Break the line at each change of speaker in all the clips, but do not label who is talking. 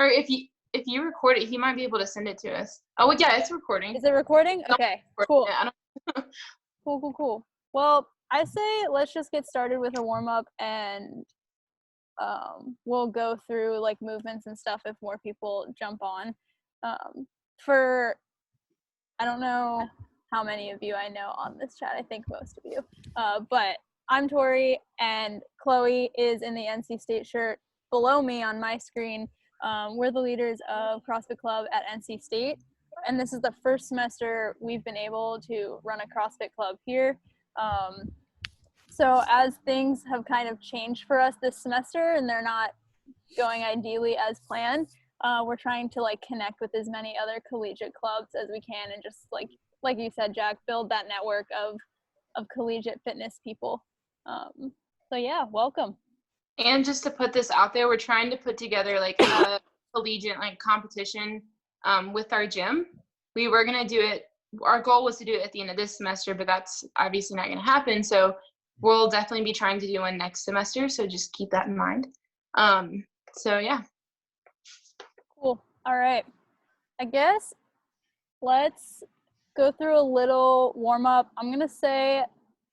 Or if you record it, he might be able to send it to us. Oh, well, yeah, it's recording.
Is it recording? Okay, cool.
Yeah, I don't
Cool. Well, I say let's just get started with a warm-up, and we'll go through like movements and stuff if more people jump on. I don't know how many of you I know on this chat. I think most of you. But I'm Tori, and Chloe is in the NC State shirt below me on my screen. We're the leaders of CrossFit Club at NC State, and this is the first semester we've been able to run a CrossFit Club here. So as things have kind of changed for us this semester and they're not going ideally as planned, we're trying to like connect with as many other collegiate clubs as we can, and just like you said, Jack, build that network of collegiate fitness people. So yeah, welcome.
And just to put this out there, we're trying to put together like a collegiate like competition with our gym. We were gonna do it. Our goal was to do it at the end of this semester, but that's obviously not gonna happen. So we'll definitely be trying to do one next semester. So just keep that in mind. So yeah.
Cool. All right. I guess let's go through a little warm up. I'm gonna say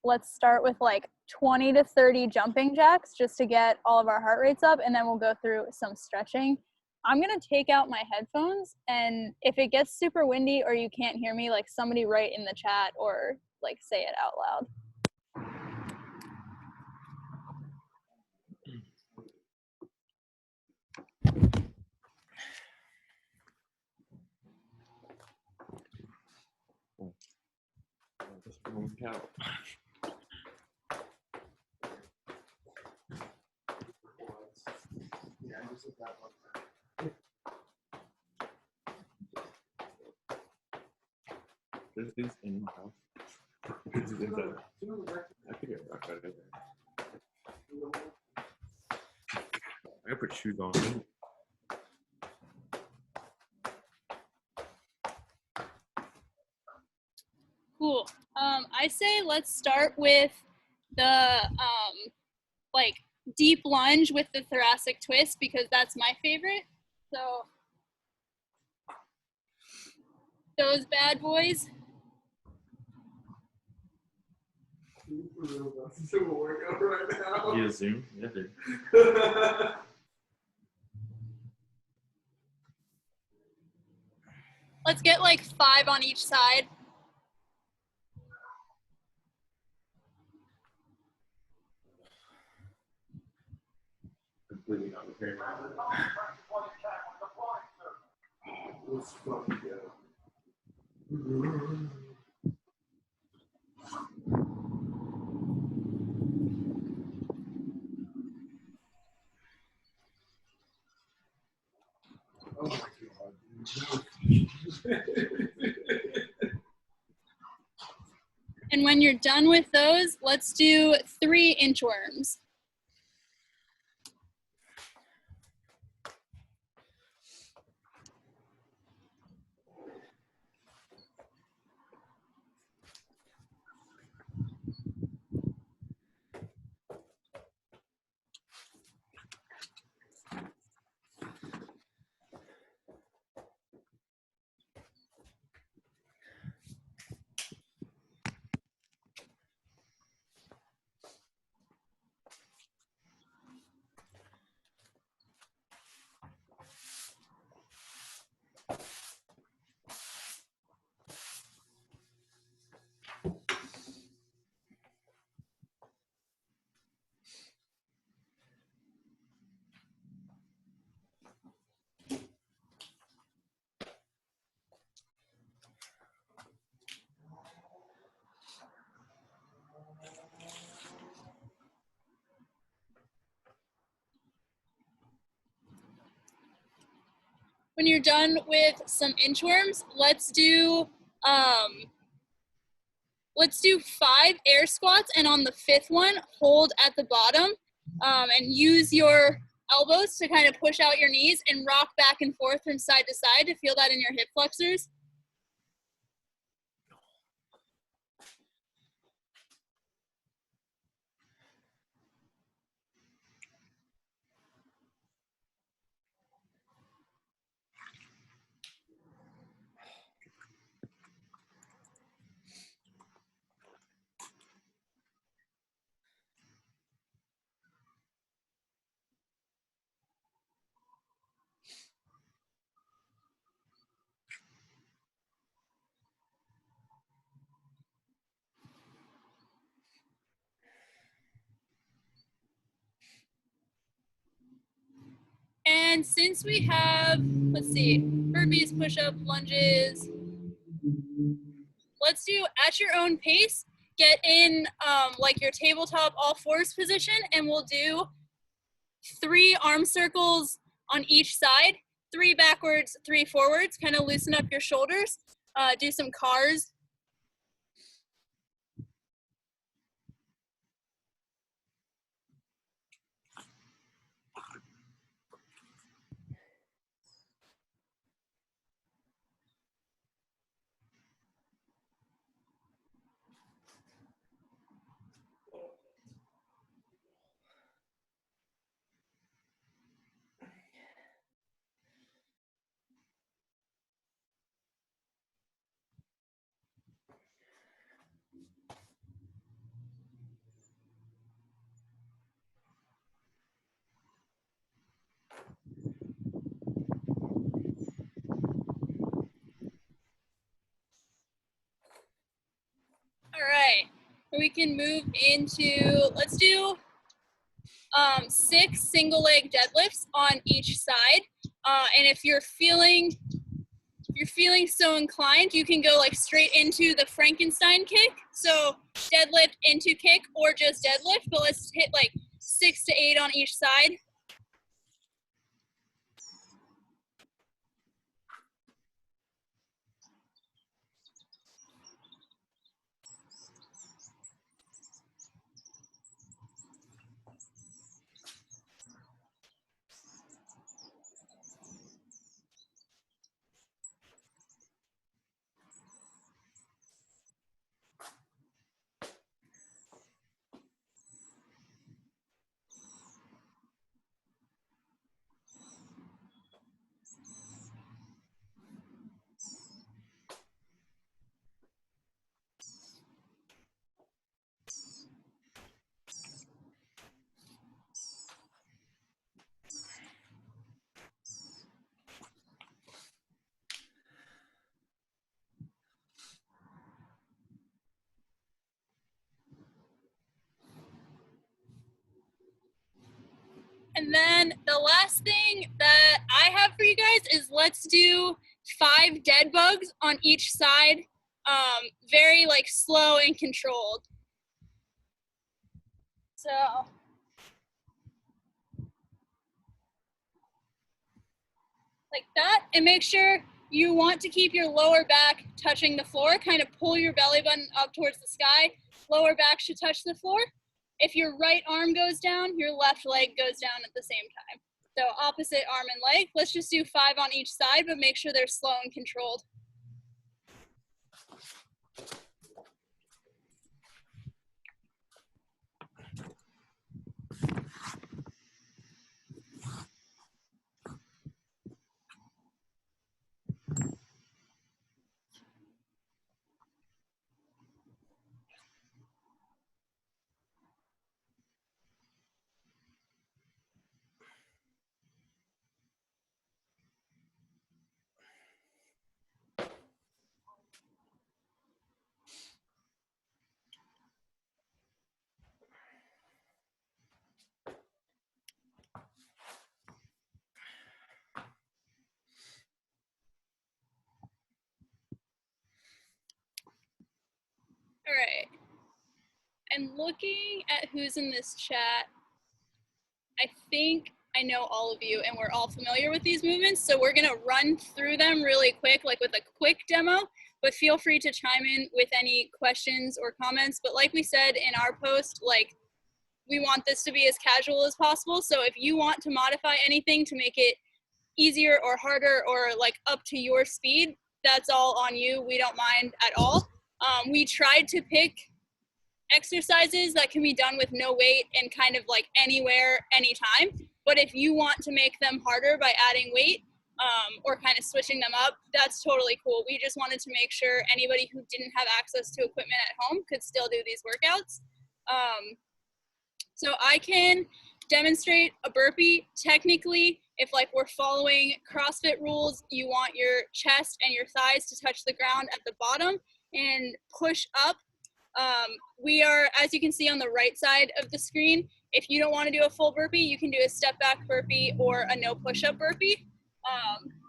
let's start with like 20 to 30 jumping jacks just to get all of our heart rates up, and then we'll go through some stretching. I'm gonna take out my headphones, and if it gets super windy or you can't hear me, like somebody write in the chat or like say it out loud.
This is in-house. This is inside. I could get rock out of there. I gotta put shoes on.
Cool. I say let's start with the like deep lunge with the thoracic twist, because that's my favorite. So those bad boys.
Yeah, Zoom. Yeah, dude.
Let's get like 5 on each side.
Completely not prepared. Let's fucking go. Oh my God.
And when you're done with those, let's do 3 inchworms. When you're done with some inchworms, let's do 5 air squats, and on the 5th one, hold at the bottom and use your elbows to kind of push out your knees and rock back and forth from side to side to feel that in your hip flexors. then since we have, let's see, burpees, push-up, lunges, let's do at your own pace. Get in like your tabletop all fours position, and we'll do 3 arm circles on each side, 3 backwards, 3 forwards, kind of loosen up your shoulders. Do some cars. All right, we can move into, let's do 6 single leg deadlifts on each side. And if you're feeling so inclined, you can go like straight into the Frankenstein kick. So deadlift into kick or just deadlift, but let's hit like 6 to 8 on each side. And then the last thing that I have for you guys is let's do 5 dead bugs on each side, very like slow and controlled. So like that, and make sure you want to keep your lower back touching the floor, kind of pull your belly button up towards the sky. Lower back should touch the floor. If your right arm goes down, your left leg goes down at the same time. So opposite arm and leg. Let's just do 5 on each side, but make sure they're slow and controlled. All right. And looking at who's in this chat, I think I know all of you and we're all familiar with these movements. So we're gonna run through them really quick, like with a quick demo, but feel free to chime in with any questions or comments. But like we said in our post, like we want this to be as casual as possible. So if you want to modify anything to make it easier or harder or like up to your speed, that's all on you. We don't mind at all. We tried to pick exercises that can be done with no weight and kind of like anywhere, anytime. But if you want to make them harder by adding weight or kind of switching them up, that's totally cool. We just wanted to make sure anybody who didn't have access to equipment at home could still do these workouts. So I can demonstrate a burpee. Technically, if like we're following CrossFit rules, you want your chest and your thighs to touch the ground at the bottom and push up. We are, as you can see on the right side of the screen, If you don't want to do a full burpee, you can do a step back burpee or a no push-up burpee.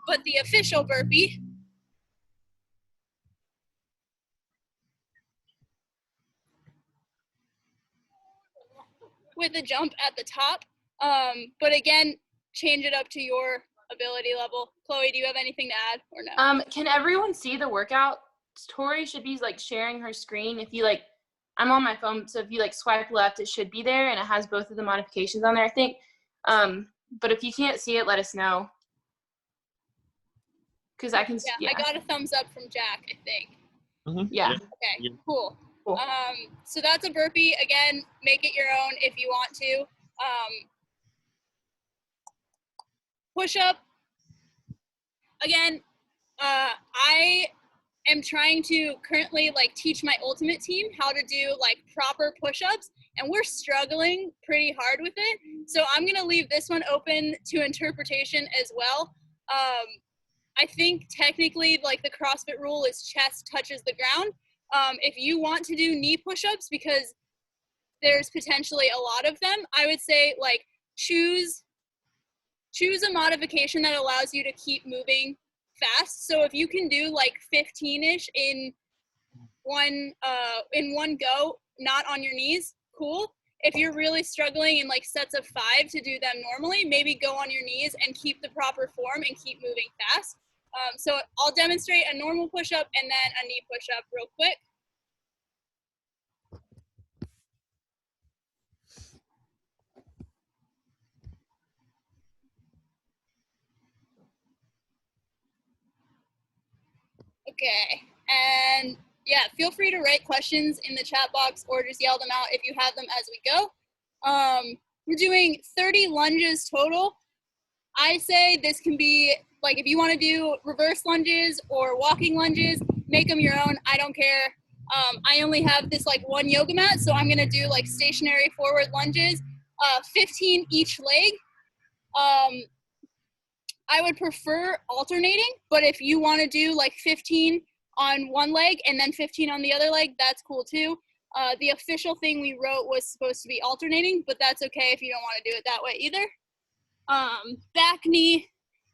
But the official burpee with a jump at the top. But again, change it up to your ability level. Chloe, do you have anything to add or no?
Can everyone see the workout? Tori should be like sharing her screen. If you like, I'm on my phone, so if you like swipe left, it should be there, and it has both of the modifications on there, I think. But if you can't see it, let us know. Because I can.
Yeah, I got a thumbs up from Jack, I think.
Mm-hmm.
Yeah.
Okay,
Yeah.
cool.
Cool.
So that's a burpee. Again, make it your own if you want to. Push up. Again, I am trying to currently like teach my ultimate team how to do like proper push-ups, and we're struggling pretty hard with it. So I'm gonna leave this one open to interpretation as well. I think technically like the CrossFit rule is chest touches the ground. If you want to do knee push-ups, because there's potentially a lot of them, I would say like choose a modification that allows you to keep moving fast. So if you can do like 15-ish in one go, not on your knees, cool. If you're really struggling in like sets of 5 to do them normally, maybe go on your knees and keep the proper form and keep moving fast. So I'll demonstrate a normal push-up and then a knee push-up real quick. Okay, and yeah, feel free to write questions in the chat box or just yell them out if you have them as we go. We're doing 30 lunges total. I say this can be, like if you want to do reverse lunges or walking lunges, make them your own, I don't care. I only have this like one yoga mat, so I'm gonna do like stationary forward lunges, 15 each leg. I would prefer alternating, but if you want to do like 15 on one leg and then 15 on the other leg, that's cool too. The official thing we wrote was supposed to be alternating, but that's okay if you don't want to do it that way either. Back knee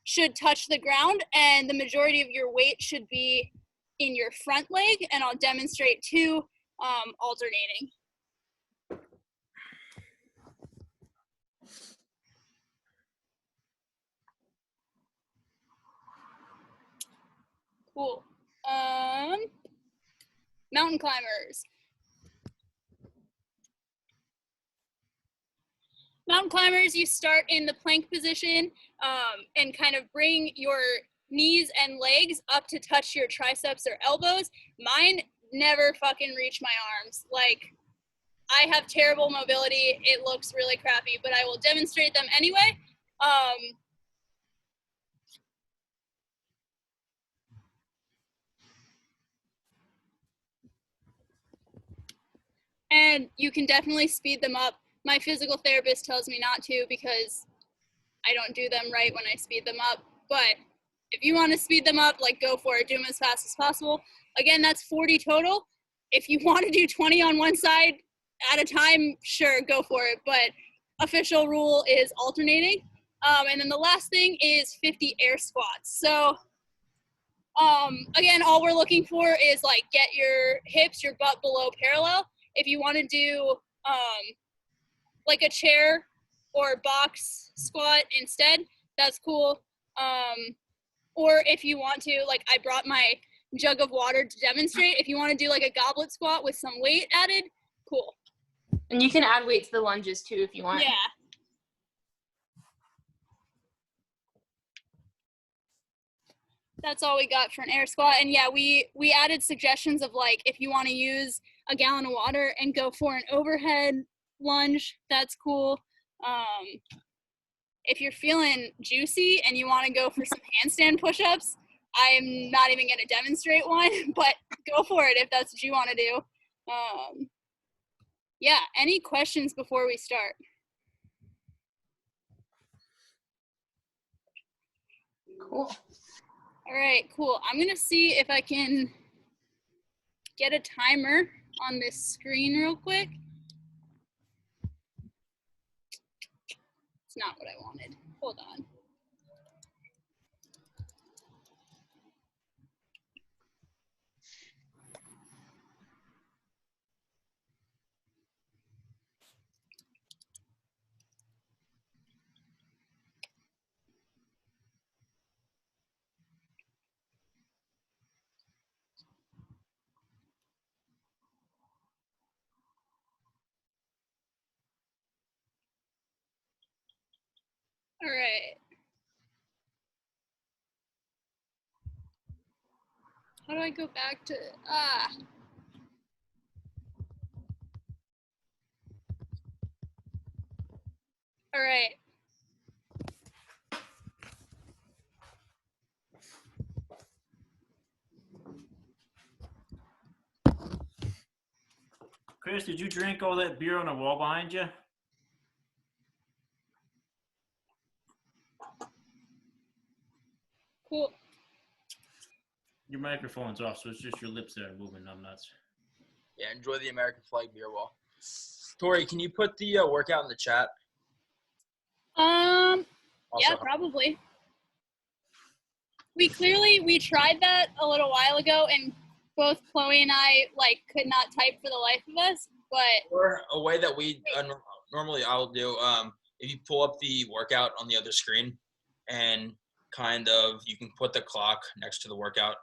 should touch the ground, and the majority of your weight should be in your front leg, and I'll demonstrate two alternating. Cool. Mountain climbers. Mountain climbers, you start in the plank position and kind of bring your knees and legs up to touch your triceps or elbows. Mine never fucking reach my arms. Like, I have terrible mobility. It looks really crappy, but I will demonstrate them anyway. And you can definitely speed them up. My physical therapist tells me not to because I don't do them right when I speed them up. But if you want to speed them up, like, go for it. Do them as fast as possible. Again, that's 40 total. If you want to do 20 on one side at a time, sure, go for it. But official rule is alternating. And then the last thing is 50 air squats. So again, all we're looking for is like get your hips, your butt below parallel. If you want to do like a chair or box squat instead, that's cool. Or if you want to, like, I brought my jug of water to demonstrate. If you want to do like a goblet squat with some weight added, cool.
And you can add weight to the lunges too if you want.
Yeah. That's all we got for an air squat. And yeah, we added suggestions of like, if you want to use a gallon of water and go for an overhead lunge, that's cool. If you're feeling juicy and you want to go for some handstand push-ups, I'm not even going to demonstrate one, but go for it if that's what you want to do. Yeah, any questions before we start?
Cool.
All right, cool. I'm going to see if I can get a timer on this screen real quick. It's not what I wanted. Hold on. All right. How do I go back to, All right.
Chris, did you drink all that beer on the wall behind you?
Cool.
Your microphone's off, so it's just your lips that are moving. I'm nuts.
Yeah, enjoy the American flag beer wall. Tori, can you put the workout in the chat?
Yeah,
Also,
probably. We tried that a little while ago, and both Chloe and I could not type for the life of us. But
or a way that we normally I'll do, if you pull up the workout on the other screen, and kind of you can put the clock next to the workout.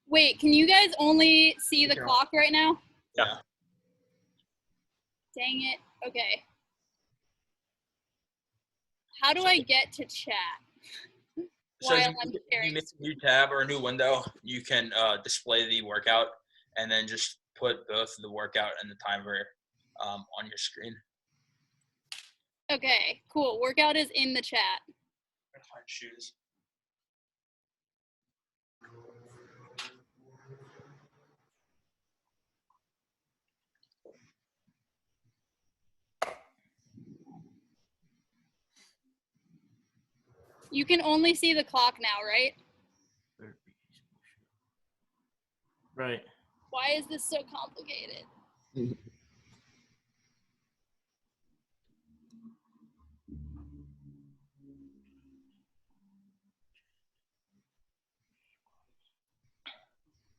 wait, can you guys only see the
Sure.
clock right now?
Yeah.
Dang it. Okay. How do I get to chat?
So
While
if
I'm
you
sharing.
make a new tab or a new window, you can display the workout and then just put both the workout and the timer on your screen.
Okay, cool. Workout is in the chat.
I'm gonna find shoes.
You can only see the clock now, right?
Right.
Why is this so complicated?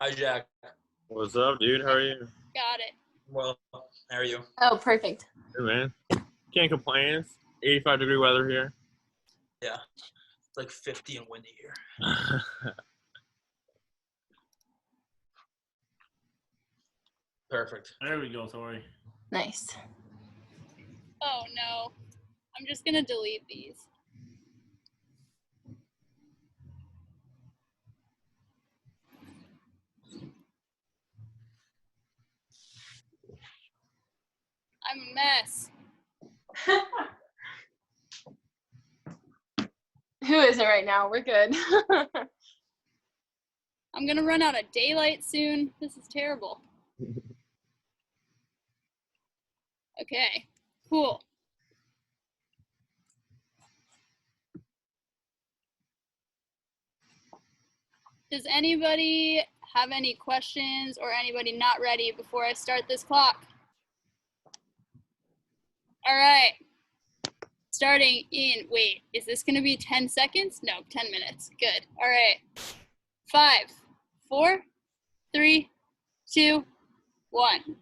Hi, Jack.
What's up, dude? How are you?
Got it.
Well, how are you?
Oh, perfect.
Good, man. Can't complain. It's 85-degree weather here.
Yeah. It's like 50 and windy here. Perfect.
There we go, Tori.
Nice.
Oh no. I'm just gonna delete these. I'm a mess.
Who isn't right now? We're good.
I'm gonna run out of daylight soon. This is terrible. Okay, cool. Does anybody have any questions or anybody not ready before I start this clock? All right. Starting in, wait, is this gonna be 10 seconds? No, 10 minutes. Good. All right. 5, 4, 3, 2, 1.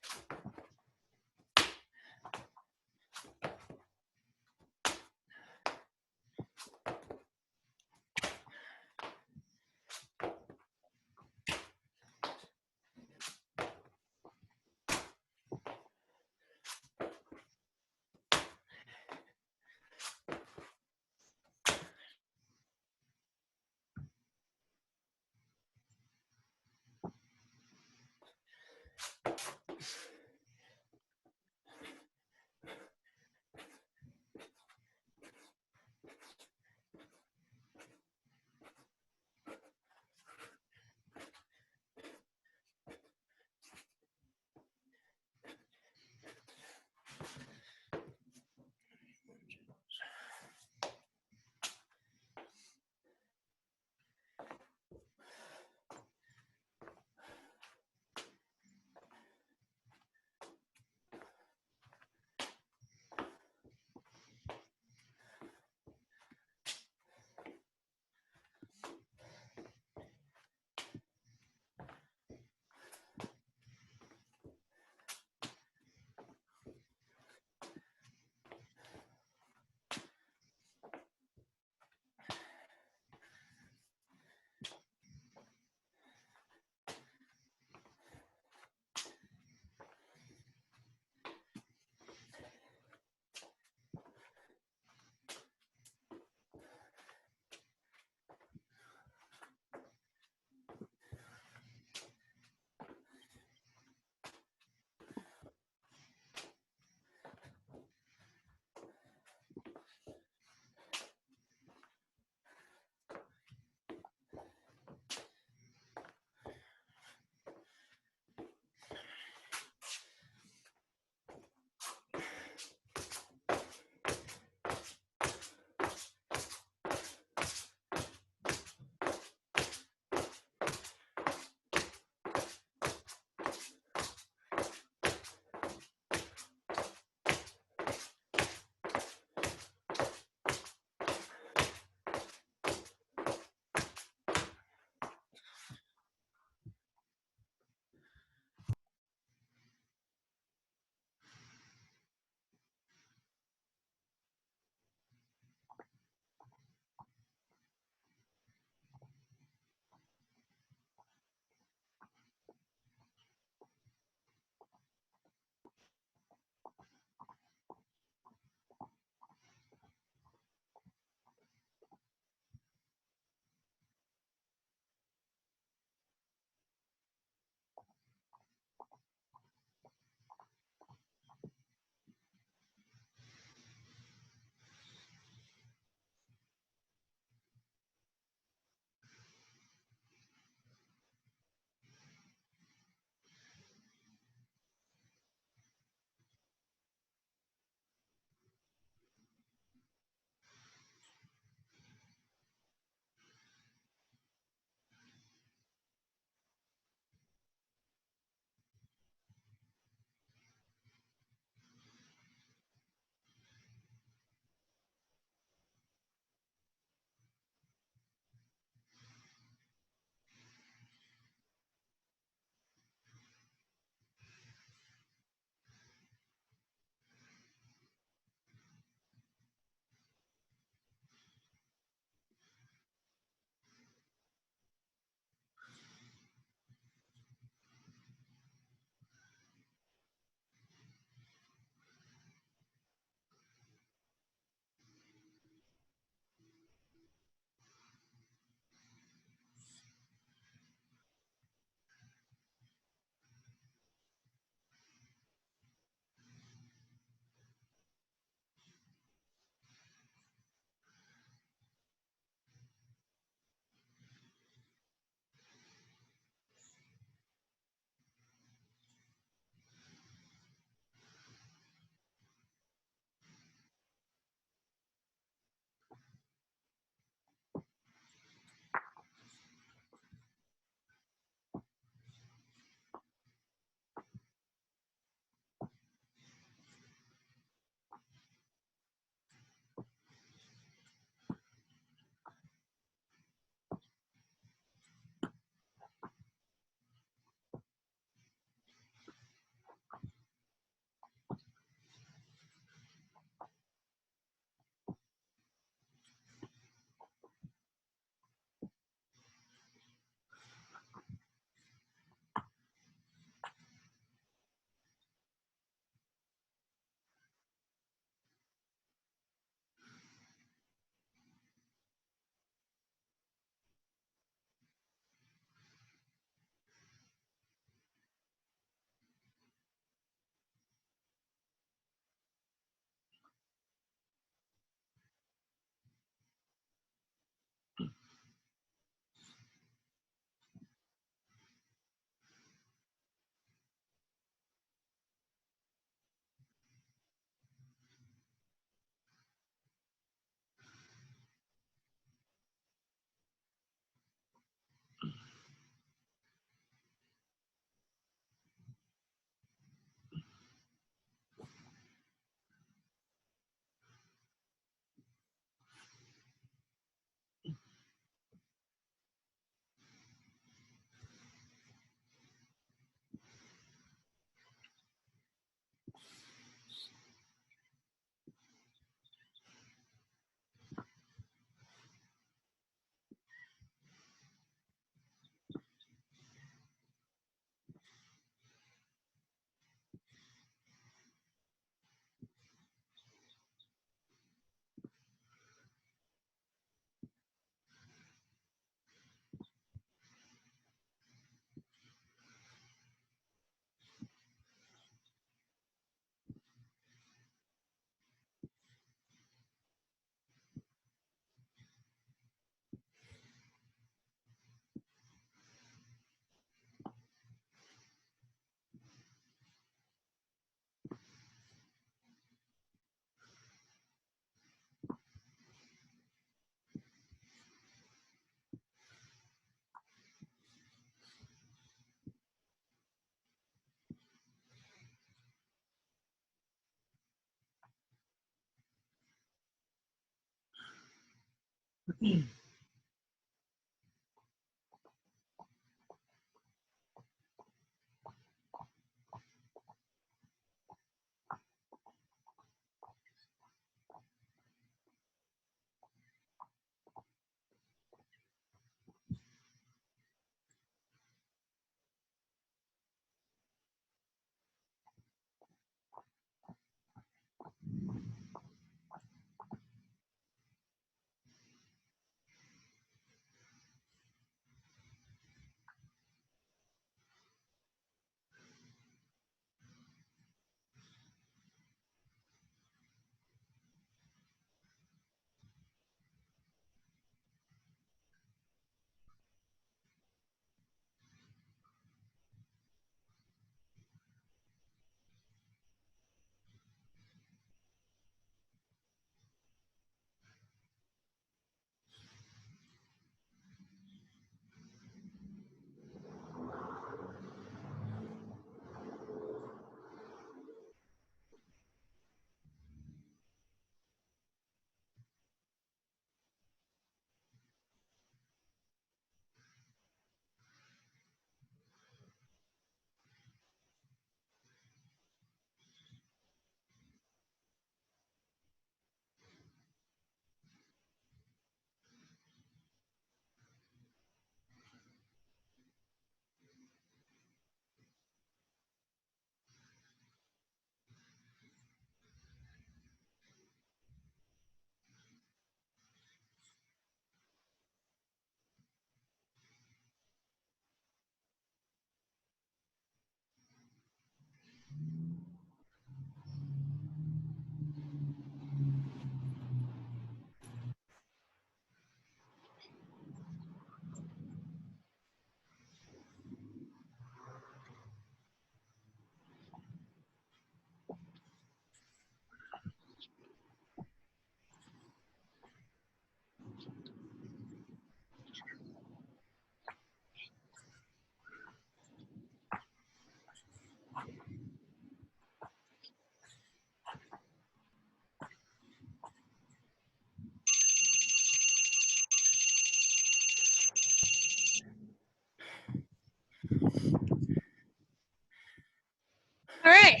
All right.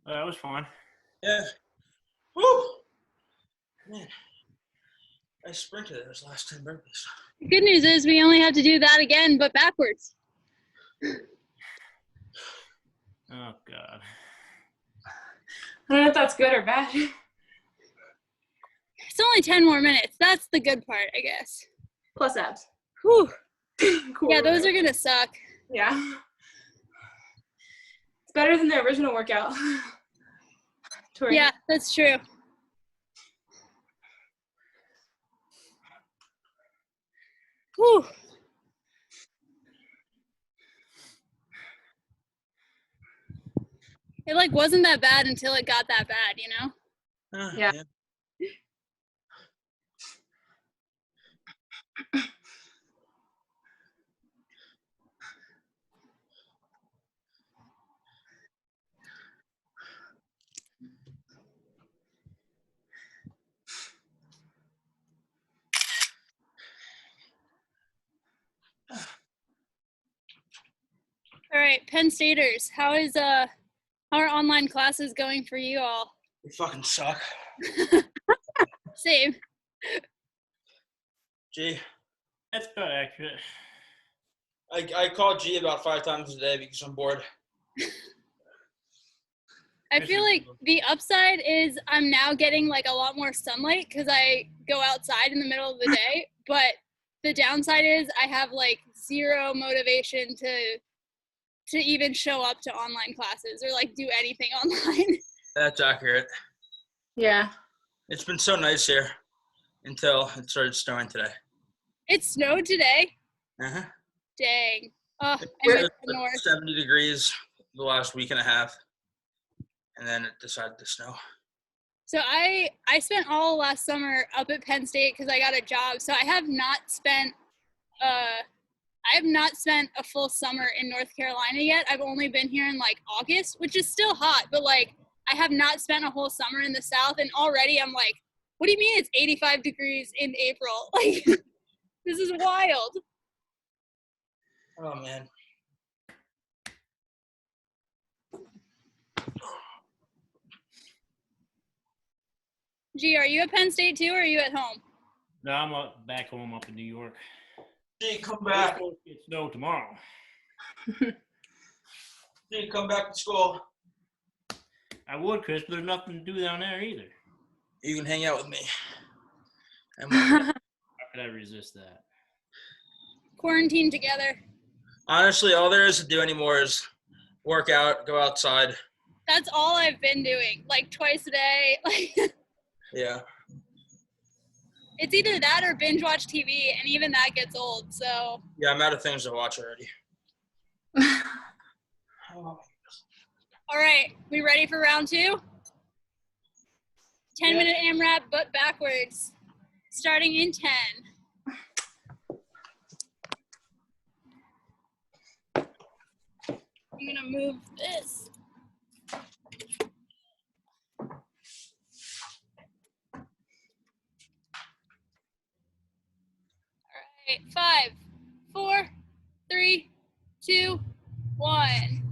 That was fun.
Yeah. Woo! Man, I sprinted those last 10 burpees.
The good news is we only have to do that again, but backwards.
Oh God.
I don't know if that's good or bad.
It's only 10 more minutes. That's the good part, I guess.
Plus abs.
Whew.
Cool.
Yeah, those are gonna suck.
Yeah. It's better than the original workout. Tori.
Yeah, that's true. Whew. It like wasn't that bad until it got that bad, you know?
Yeah.
All right, Penn Staters, how are online classes going for you all?
We fucking suck.
Same.
G,
That's about accurate.
I call G about 5 times a day because I'm bored.
I feel like the upside is I'm now getting like a lot more sunlight because I go outside in the middle of the day, but the downside is I have like zero motivation to even show up to online classes or like do anything online.
That's accurate.
Yeah.
It's been so nice here until it started snowing today.
It snowed today.
Uh-huh.
Dang. Oh, I
It
miss the
was
north.
70 degrees the last week and a half, and then it decided to snow.
So I spent all last summer up at Penn State because I got a job. So I have not spent a full summer in North Carolina yet. I've only been here in like August, which is still hot, but like I have not spent a whole summer in the South, and already I'm like What do you mean it's 85 degrees in April? Like, this is wild.
Oh man.
G, are you at Penn State too, or are you at home?
No, I'm back home up in New York.
Gee, come
It's
back.
supposed to get snow tomorrow.
Gee, come back to school.
I would, Chris, but there's nothing to do down there either.
You can hang out with me.
How could I resist that?
Quarantine together.
Honestly, all there is to do anymore is work out, go outside.
That's all I've been doing, like twice a day. Like,
Yeah.
it's either that or binge watch TV, and even that gets old. So,
Yeah, I'm out of things to watch already.
all right, we ready for round 2? 10-minute AMRAP, but backwards. Starting in 10. I'm gonna move this. All right, 5, 4, 3, 2, 1.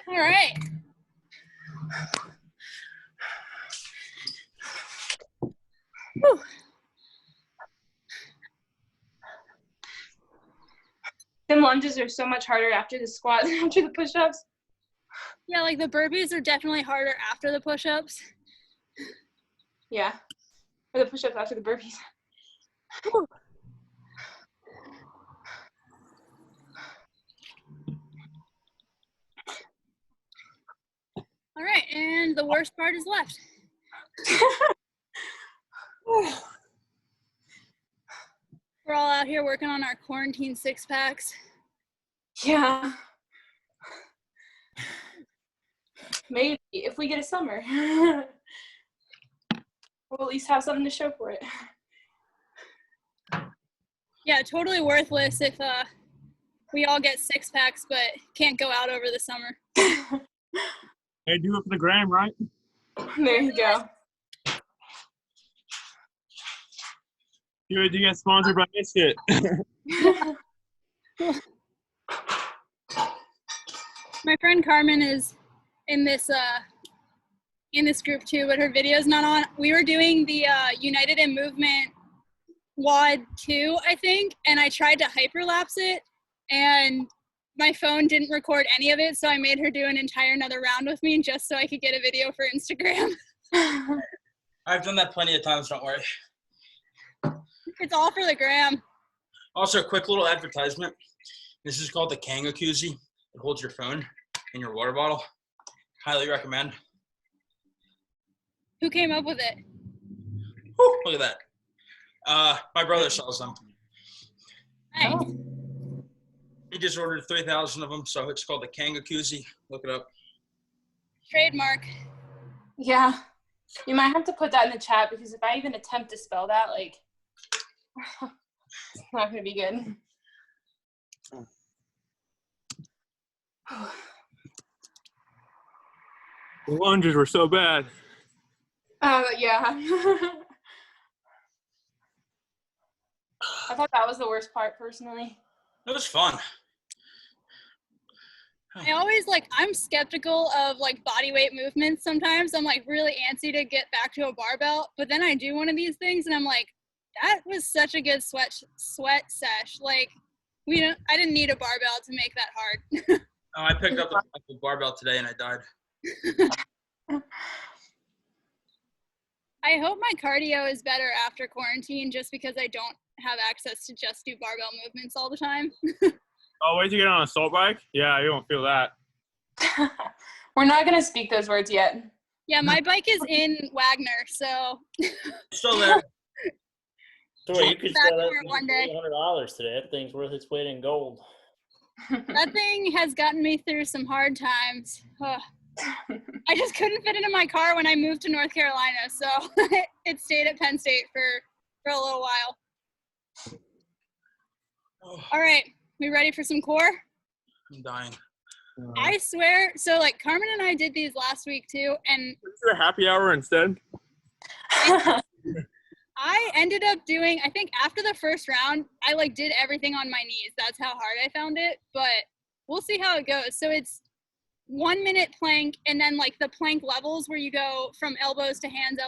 All right. Whew.
Them lunges are so much harder after the squat than after the push-ups.
Yeah, like the burpees are definitely harder after the push-ups.
Yeah. Or the push-ups after the burpees.
Whew. All right, and the worst part is left. We're all out here working on our quarantine six-packs.
Yeah. Maybe if we get a summer. We'll at least have something to show for it.
Yeah, totally worthless if we all get six-packs but can't go out over the summer.
Hey, do it for the gram, right?
There you go.
You do get sponsored by Biscuit.
My friend Carmen is in this group too, but her video's not on. We were doing the United in Movement WOD 2, I think, and I tried to hyperlapse it, and my phone didn't record any of it, so I made her do an entire another round with me just so I could get a video for Instagram.
I've done that plenty of times, don't worry.
It's all for the gram.
Also, a quick little advertisement. This is called the Kanga Koozie. It holds your phone and your water bottle. Highly recommend.
Who came up with it?
Whew, look at that. My brother sells them.
Nice.
Oh.
He just ordered 3,000 of them, so it's called the Kanga Koozie. Look it up.
Trademark.
Yeah. You might have to put that in the chat because if I even attempt to spell that, like, it's not going to be good.
The lunges were so bad.
Yeah. I thought that was the worst part, personally.
It was fun.
I always I'm skeptical of body weight movements sometimes. I'm really antsy to get back to a barbell, but then I do one of these things and I'm like, that was such a good sweat sesh. I didn't need a barbell to make that hard.
I picked up the barbell today and I died.
I hope my cardio is better after quarantine just because I don't have access to just do barbell movements all the time.
Oh, wait to get on an assault bike? Yeah, you won't feel that.
We're not going to speak those words yet.
Yeah, my bike is in Wagner, so.
Still there.
So you could
Back
sell that
for
thing
one
for
day.
$800 today. That thing's worth its weight in gold.
That thing has gotten me through some hard times. Ugh. I just couldn't fit it in my car when I moved to North Carolina, so it stayed at Penn State for a little while. All right, we ready for some core?
I'm dying.
I swear, so Carmen and I did these last week too, and
Let's do a happy hour instead.
I ended up doing, I think after the first round, I did everything on my knees. That's how hard I found it, but we'll see how it goes. So it's 1 minute plank, and then the plank levels where you go from elbows to hands,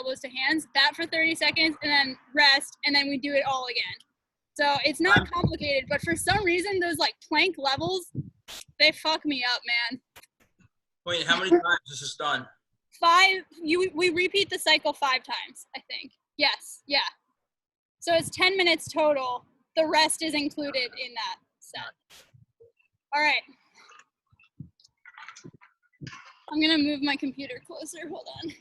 that for 30 seconds, and then rest, and then we do it all again. So it's not complicated, but for some reason, those plank levels, they fuck me up, man.
Wait, how many times is this done?
5, we repeat the cycle 5 times, I think. Yes, yeah. So it's 10 minutes total. The rest is included in that set. All right. I'm gonna move my computer closer, hold on.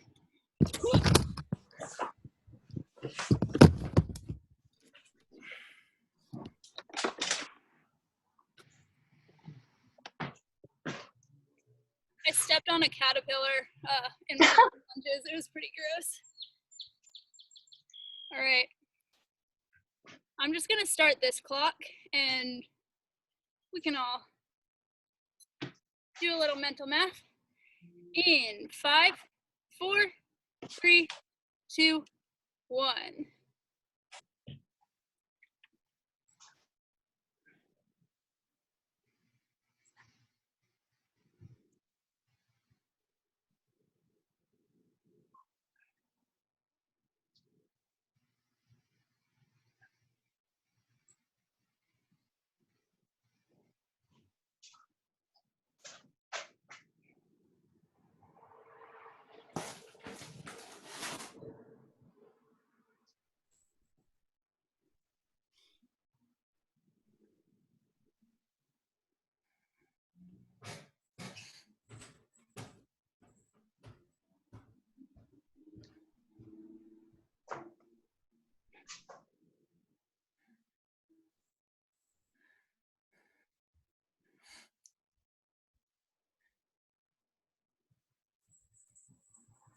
I stepped on a caterpillar in one of the lunges. It was pretty gross. All right. I'm just gonna start this clock and we can all do a little mental math. In 5, 4, 3, 2, 1.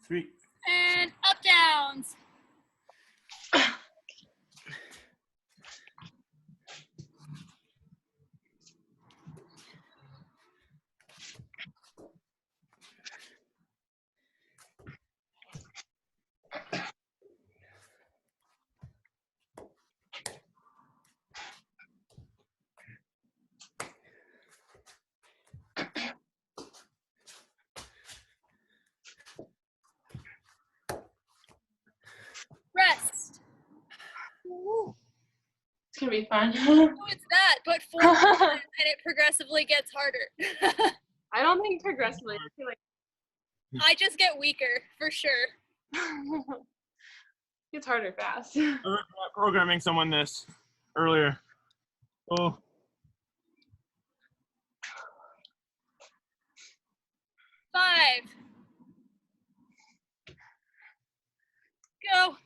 3.
And up downs. Rest.
It's gonna be fun.
Oh, it's that, but 4 more times, and it progressively gets harder.
I don't think progressively. I feel like
I just get weaker, for sure.
it's harder fast.
I remember programming someone this earlier. Oh.
5. Go.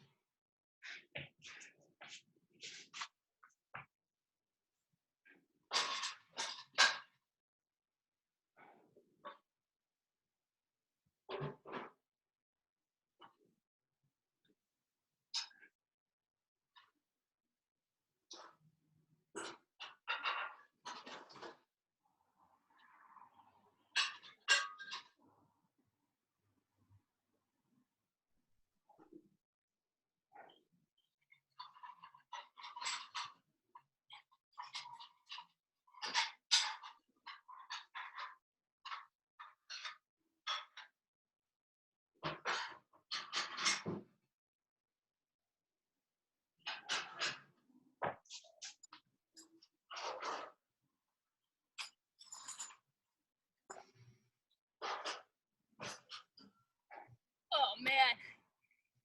Oh, man.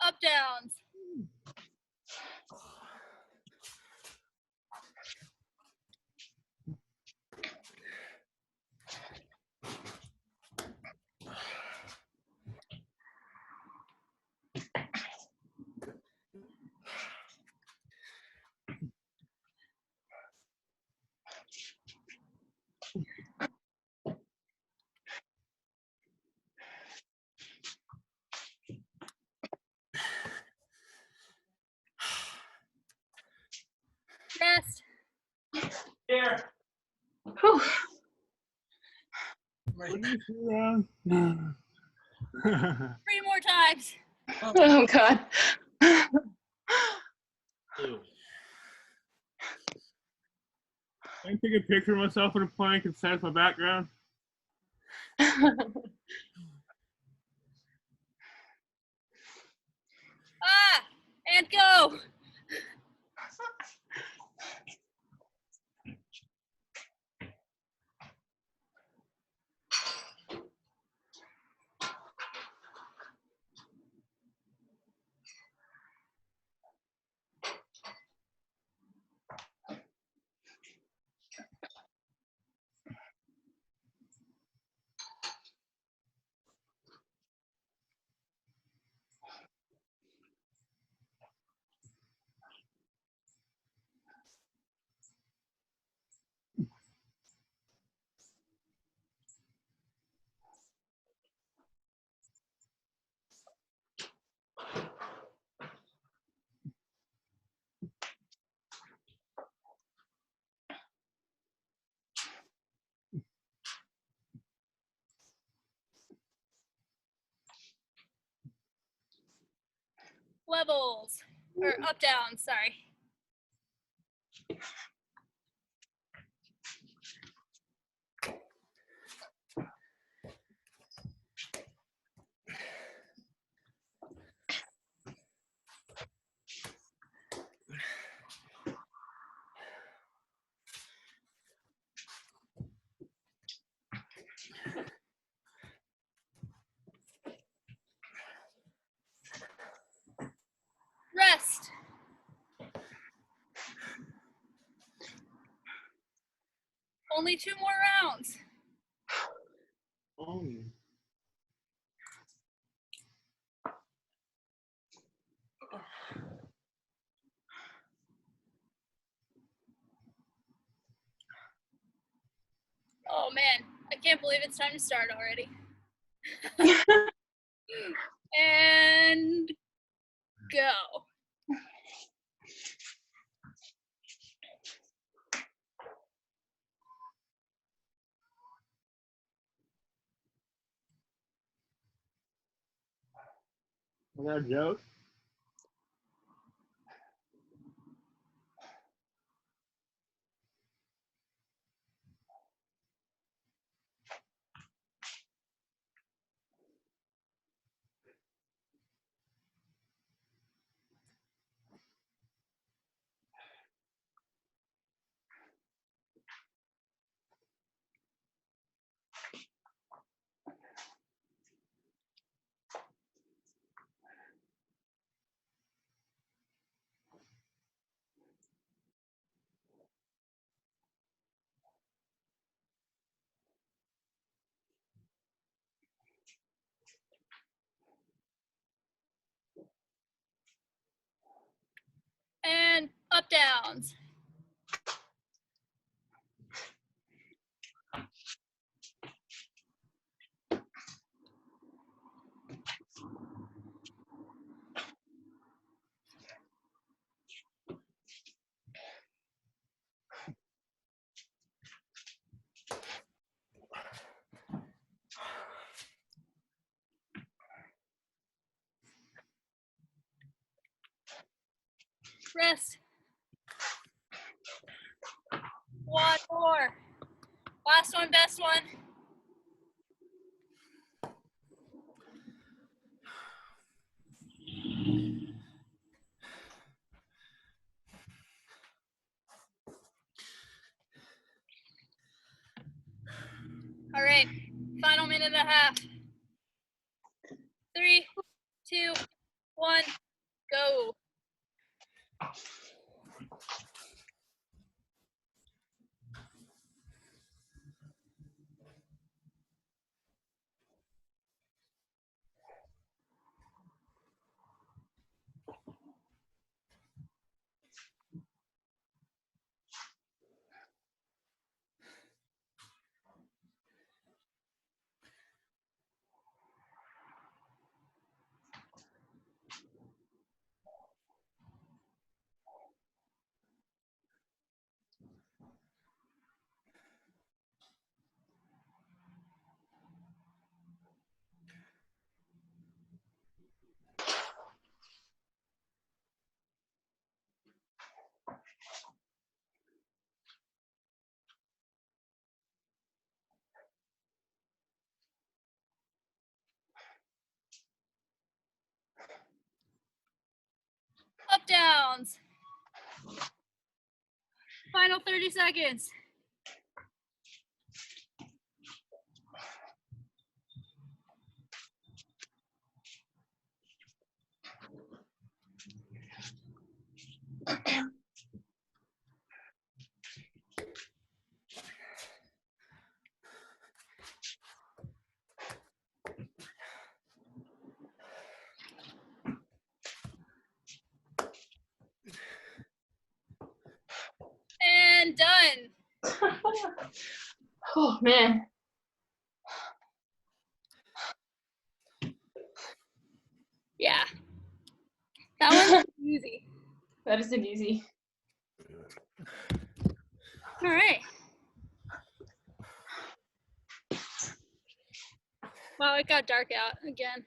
Up downs. Rest.
Here.
Whew.
3 more times.
Oh God.
Ew.
I can take a picture of myself in a plank and set as my background.
And go. Levels. Or up down, sorry. Rest. Only 2 more rounds.
Oh.
Oh man, I can't believe it's time to start already. And go.
Was that a joke?
And up downs. Rest. One more. Last one, best one. All right, final minute and a half. 3, 2, 1, go. Up downs. Final 30 seconds. And done.
Oh man.
Yeah. That was easy.
That is an easy.
All right. Wow, it got dark out again.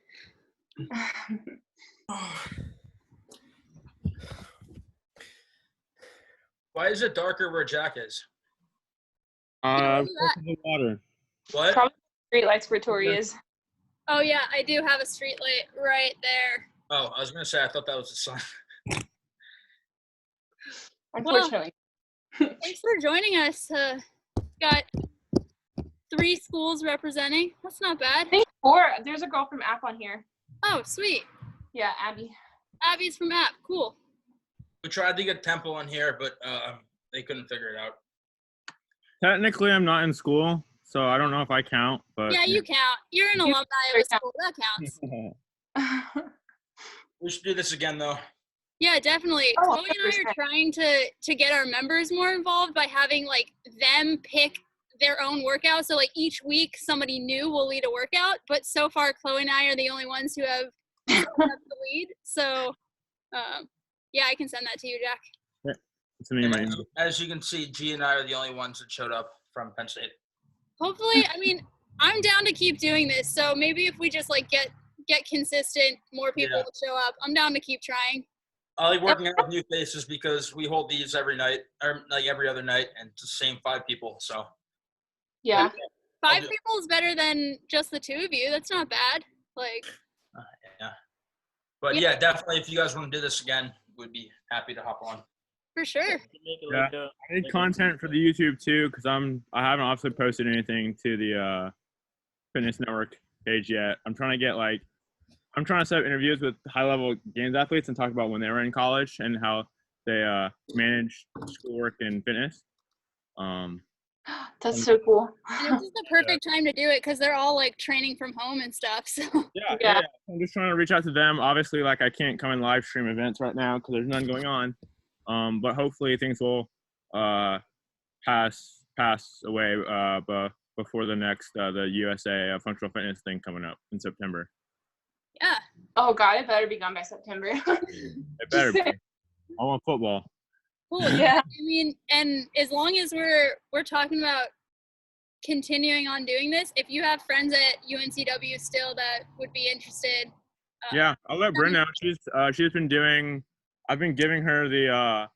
Why is it darker where Jack is?
that.
The water.
What?
Probably street lights where Tori is.
Oh yeah, I do have a street light right there.
Oh, I was gonna say I thought that was the sun.
Unfortunately.
Thanks for joining us. Got 3 schools representing. That's not bad.
I think 4. There's a girl from App on here.
Oh, sweet.
Yeah, Abby.
Abby's from App. Cool.
We tried to get Temple on here, but they couldn't figure it out.
Technically, I'm not in school, so I don't know if I count. But
Yeah, you count. You're an alumni of a school. That counts.
We should do this again, though.
Yeah, definitely.
Oh,
Chloe and I are
100%.
trying to get our members more involved by having like them pick their own workout. So like each week somebody new will lead a workout. But so far, Chloe and I are the only ones who have that's the lead. So, yeah, I can send that to you, Jack.
It's me, my
As you can see, G and I are the only ones that showed up from Penn State.
Hopefully, I mean, I'm down to keep doing this. So maybe if we just like get consistent, more people
Yeah.
will show up. I'm down to keep trying.
I like working out with new faces because we hold these every night, or like every other night, and it's the same 5 people. So
Yeah.
5 people is better than just the 2 of you. That's not bad. Like,
yeah. But yeah, definitely, if you guys want to do this again, we'd be happy to hop on.
for sure.
Make it
Yeah.
like
I need content for the YouTube too, because I haven't obviously posted anything to the Fitness Network page yet. I'm trying to set up interviews with high-level games athletes and talk about when they were in college and how they manage schoolwork and fitness.
That's so cool.
And this is the perfect time to do it because they're all like training from home and stuff. So
Yeah. I'm just trying to reach out to them. Obviously, like I can't come and live stream events right now because there's none going on. But hopefully things will pass away before the next the USA functional fitness thing coming up in September.
yeah,
Oh God, it better be gone by September.
It better be. I want football.
cool.
Yeah.
I mean, and as long as we're talking about continuing on doing this, if you have friends at UNCW still that would be interested.
Yeah, I'll let Bryn know. She's been doing. I've been giving her the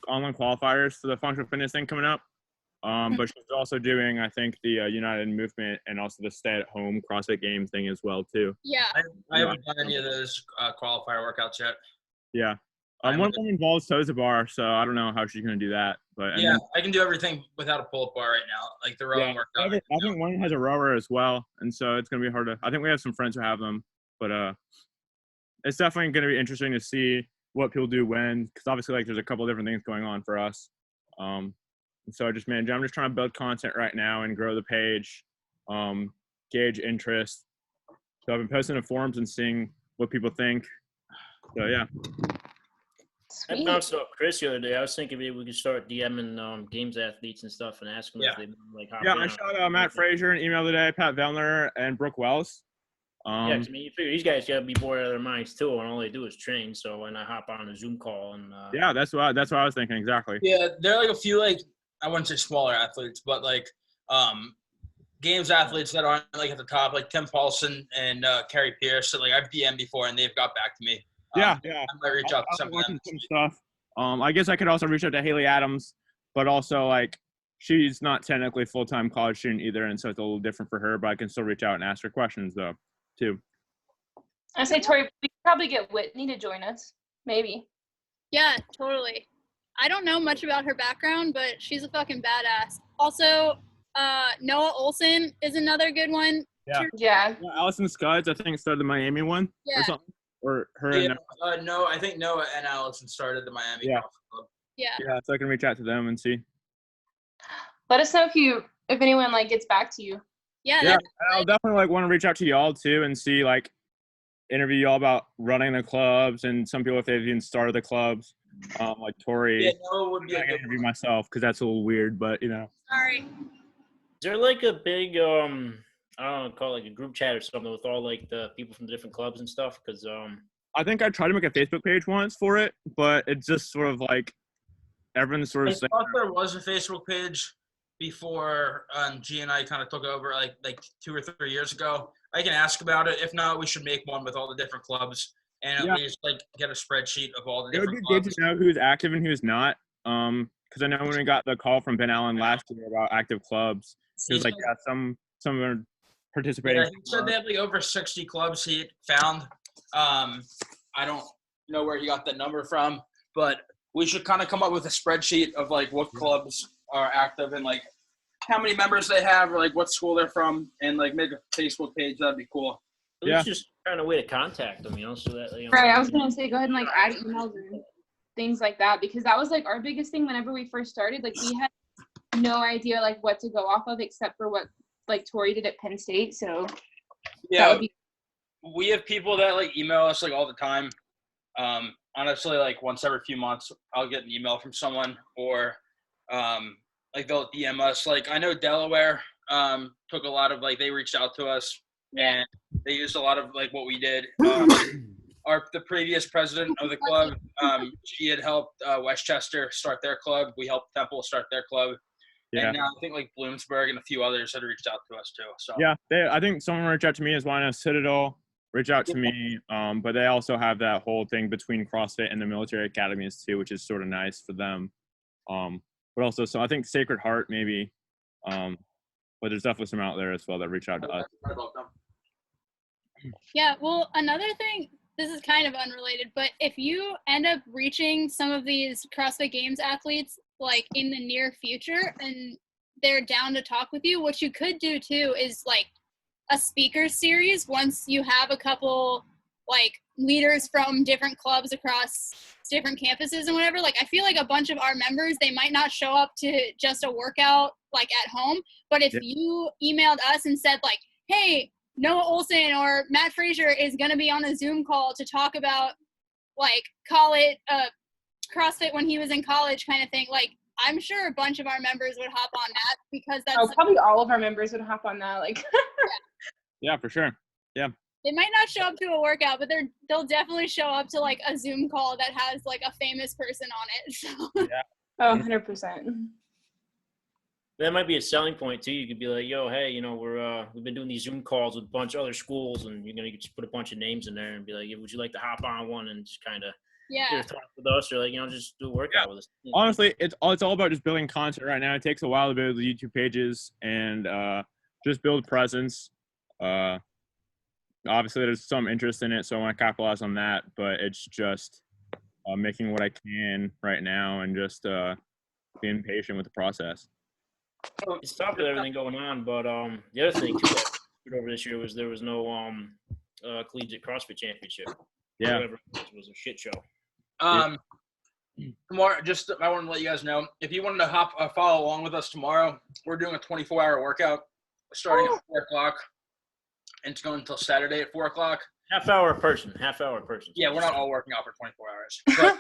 online qualifiers for the functional fitness thing coming up. But she's also doing, I think, the United Movement and also the stay-at-home CrossFit Games thing as well too.
Yeah.
I haven't done any of those qualifier workouts yet.
Yeah. One of them involves toes to bar, so I don't know how she's gonna do that. But
Yeah, I can do everything without a pull-up bar right now, like the rowing workout.
I think one has a rower as well, and so it's gonna be hard to. I think we have some friends who have them, but it's definitely gonna be interesting to see what people do when, because obviously like there's a couple different things going on for us. And so I'm just trying to build content right now and grow the page, gauge interest. So I've been posting to forums and seeing what people think. So yeah.
I
Sweet.
bounced off Chris the other day. I was thinking maybe we could start DMing games athletes and stuff and ask them if they like hop
Yeah,
in
I
on
shot Matt Frazier an email today, Pat Vellner, and Brooke Wells.
Yeah, 'cause, I mean, you figure these guys gotta be bored out of their minds too, and all they do is train. So why not hop on a Zoom call and
Yeah, that's what I was thinking exactly.
Yeah, there are like a few like I wouldn't say smaller athletes, but like games athletes that aren't like at the top, like Tim Paulson and Kerry Pierce. So like I've DM'd before and they've got back to me.
Yeah.
I might reach out to some of them.
Some stuff. I guess I could also reach out to Haley Adams, but also like she's not technically full-time college student either, and so it's a little different for her. But I can still reach out and ask her questions though, too.
I say, Tori, we could probably get Whitney to join us. Maybe.
Yeah, totally. I don't know much about her background, but she's a fucking badass. Also, Noah Olson is another good one.
Yeah.
Yeah.
Allison Scuds, I think, started the Miami one
Yeah.
or something. Or her.
Yeah,
And,
no, I think Noah and Allison started the Miami
Yeah.
CrossFit Club.
Yeah.
yeah, so I can reach out to them and see.
Let us know if anyone like gets back to you.
Yeah.
Yeah, I'll definitely like want to reach out to y'all too and see like interview y'all about running the clubs and some people if they've even started the clubs. Like Tori.
Yeah, Noah would be
I
a
can
good
interview
one.
myself because that's a little weird, but you know.
Sorry.
Is there like a big I don't know, call it like a group chat or something with all like the people from the different clubs and stuff? Because
I think I tried to make a Facebook page once for it, but it's just sort of like everyone's sort
I
of saying,
thought there was a Facebook page before G and I kind of took over like 2 or 3 years ago. I can ask about it. If not, we should make one with all the different clubs and at least like get a spreadsheet of all the
it would
different
be good
clubs.
to know who's active and who's not. Because I know when we got the call from Ben Allen last year about active clubs, he was like, yeah, some are participating.
Yeah, he said they have like over 60 clubs he found. I don't know where he got that number from, but we should kind of come up with a spreadsheet of like what clubs are active and like how many members they have or like what school they're from and like make a Facebook page. That'd be cool.
it's just kind of way to contact them, so that
Right. I was gonna say, go ahead and like add emails and things like that because that was like our biggest thing whenever we first started. Like we had no idea like what to go off of except for what like Tori did at Penn State. So
Yeah,
that would be
we have people that like email us like all the time. Honestly, like once every few months, I'll get an email from someone or like they'll DM us. Like I know Delaware took a lot of like they reached out to us and they used a lot of like what we did. The previous president of the club, she had helped Westchester start their club. We helped Temple start their club.
Yeah.
And now I think like Bloomsburg and a few others had reached out to us too. So
Yeah, I think someone reached out to me as well as Citadel reached out to me. But they also have that whole thing between CrossFit and the military academies too, which is sort of nice for them. But also, so I think Sacred Heart maybe. But there's definitely some out there as well that reach out to us.
Yeah, well, another thing, this is kind of unrelated, but if you end up reaching some of these CrossFit Games athletes like in the near future and they're down to talk with you, what you could do too is like a speaker series once you have a couple like leaders from different clubs across different campuses and whatever. Like I feel like a bunch of our members, they might not show up to just a workout like at home, but if you emailed us and said like, hey, Noah Olson or Matt Frazier is going to be on a Zoom call to talk about like college CrossFit when he was in college kind of thing. Like I'm sure a bunch of our members would hop on that because that's
probably all of our members would hop on that. Like
Yeah, for sure. Yeah.
They might not show up to a workout, but they'll definitely show up to like a Zoom call that has like a famous person on it. So.
Yeah.
Oh, 100%.
That might be a selling point too. You could be like, "Yo, hey, you know, we've been doing these Zoom calls with a bunch of other schools, and you're gonna just put a bunch of names in there and be like, would you like to hop on one and just kind of talk with us, or like, you know, just do a workout with us."
Honestly, it's all about just building content right now. It takes a while to build the YouTube pages and just build presence. Obviously, there's some interest in it, so I want to capitalize on that. But it's just making what I can right now and just being patient with the process.
It's tough with everything going on, but the other thing too that over this year was there was no collegiate CrossFit championship.
Yeah,
Whatever, it was a shit show.
Tomorrow, I want to let you guys know if you wanted to follow along with us tomorrow. We're doing a 24-hour workout starting at 4:00, and it's going until Saturday at 4:00.
Half hour person.
Yeah, we're not all working out for 24 hours, but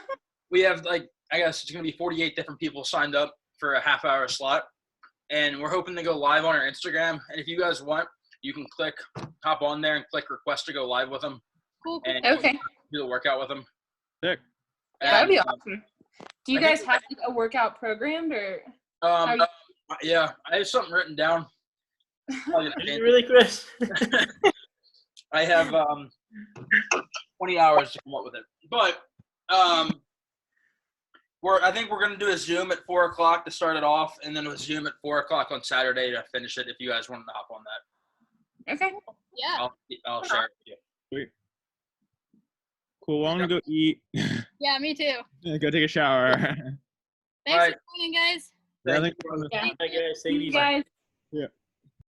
we have I guess it's going to be 48 different people signed up for a half-hour slot. And we're hoping to go live on our Instagram. And if you guys want, you can hop on there and click request to go live with them.
Cool.
Okay.
Do the workout with them.
Sick.
That'd be awesome. Do you guys have a workout programmed or?
Yeah, I have something written down.
Really, Chris?
I have 20 hours to come up with it. But I think we're going to do a Zoom at 4:00 to start it off, and then a Zoom at 4:00 on Saturday to finish it if you guys want to hop on that.
Okay.
Yeah.
I'll share it with you.
Sweet. Cool. Well, I'm going to go eat.
Yeah, me too.
Go take a shower.
Thanks
Right.
for joining, guys.
Yeah,
Thank
you.
Yeah.
Hi, guys. Take it
You
easy.
guys.
Yeah.